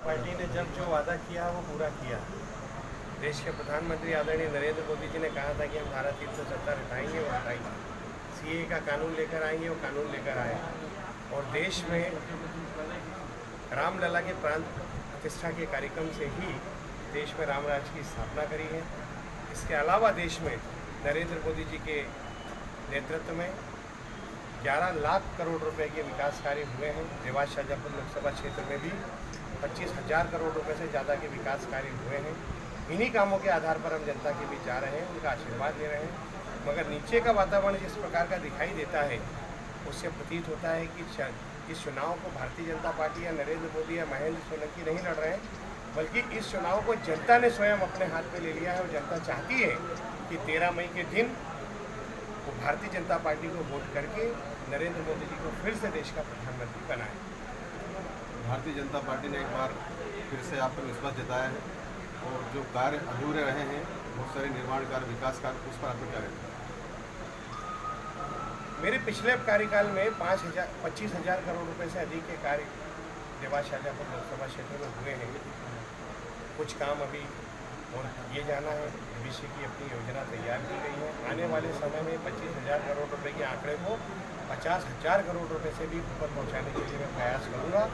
Party ने जब जो वादा किया वो पूरा किया। देश के प्रधानमंत्री आदरणीय नरेंद्र मोदी जी ने कहा था कि हम धारा 370 हटाएंगे, वो हटाएंगे। सीए का कानून लेकर आएंगे, वो कानून लेकर आए। और देश में रामलला के प्राण प्रतिष्ठा के कार्यक्रम से ही देश में राम राज्य की स्थापना करी है। इसके अलावा देश में नरेंद्र मोदी जी के नेतृत्व में 11 लाख करोड़ रुपए के विकास कार्य हुए हैं। देवास शाजापुर लोकसभा क्षेत्र में भी 25,000 करोड़ रुपए से ज़्यादा के विकास कार्य हुए हैं। इन्हीं कामों के आधार पर हम जनता के बीच जा रहे हैं, उनका आशीर्वाद ले रहे हैं। मगर नीचे का वातावरण जिस प्रकार का दिखाई देता है, उससे प्रतीत होता है कि इस चुनाव को भारतीय जनता पार्टी या नरेंद्र मोदी या महेंद्र सोलंकी नहीं लड़ रहे हैं, बल्कि इस चुनाव को जनता ने स्वयं अपने हाथ में ले लिया है। और जनता चाहती है कि 13 मई के दिन वो भारतीय जनता पार्टी को वोट करके नरेंद्र मोदी जी को फिर से देश का प्रधानमंत्री बनाए। भारतीय जनता पार्टी ने एक बार फिर से आप पर विश्वास जताया है और जो कार्य अधूरे रहे हैं, बहुत सारे निर्माण कार्य, विकास कार्य, उस पर आपको क्या कहना है? मेरे पिछले कार्यकाल में 25,000 करोड़ रुपए से अधिक के कार्य देवास शाजापुर लोकसभा क्षेत्र में हुए हैं। कुछ काम अभी और किए जाना है। भविष्य की अपनी योजना तैयार की गई है। आने वाले समय में 25,000 करोड़ रुपए के आंकड़े को 50,000 करोड़ रुपए से भी ऊपर पहुंचाने के लिए मैं प्रयास करूंगा।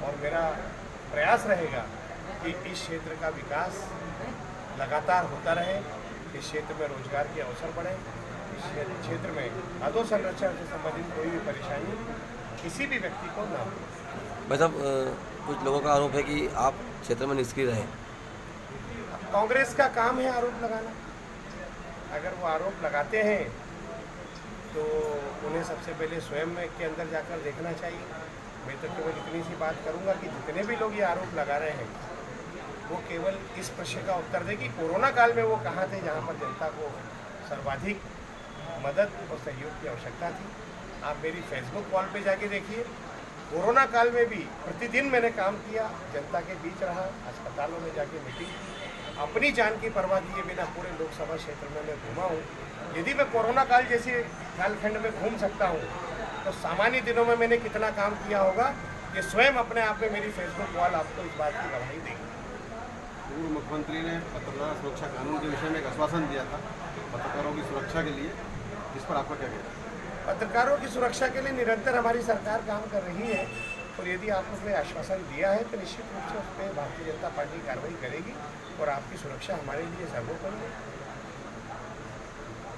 और मेरा प्रयास रहेगा कि इस क्षेत्र का विकास लगातार होता रहे, इस क्षेत्र में रोजगार के अवसर बढ़े, इस क्षेत्र में अधोसंरचना से संबंधित कोई भी परेशानी किसी भी व्यक्ति को न हो। भाई साहब, कुछ लोगों का आरोप है कि आप क्षेत्र में निष्क्रिय रहे। कांग्रेस का काम है आरोप लगाना। अगर वो आरोप लगाते हैं तो उन्हें सबसे पहले स्वयं के अंदर जाकर देखना चाहिए। मैं तो केवल इतनी सी बात करूंगा कि जितने भी लोग ये आरोप लगा रहे हैं वो केवल इस प्रश्न का उत्तर दें कि कोरोना काल में वो कहाँ थे जहाँ पर जनता को सर्वाधिक मदद और सहयोग की आवश्यकता थी। आप मेरी फेसबुक वॉल पे जाके देखिए। कोरोना काल में भी प्रतिदिन मैंने काम किया, जनता के बीच रहा, अस्पतालों में जाके मीटिंग की, अपनी जान की परवाह किए बिना पूरे लोकसभा क्षेत्र में मैं घूमा हूँ। यदि मैं कोरोना काल जैसे कालखंड में घूम सकता हूँ तो सामान्य दिनों में मैंने कितना काम किया होगा, ये स्वयं अपने आप में मेरी फेसबुक वॉल आपको इस बात की गवाही देगी। पूर्व मुख्यमंत्री ने पत्रकार सुरक्षा कानून के विषय में एक आश्वासन दिया था पत्रकारों की सुरक्षा के लिए, जिस पर आपका क्या कहना है? पत्रकारों की सुरक्षा के लिए निरंतर हमारी सरकार काम कर रही है। और यदि आपने आश्वासन दिया है तो निश्चित रूप से उस पर भारतीय जनता पार्टी कार्रवाई करेगी और आपकी सुरक्षा हमारे लिए सर्वोपरि है।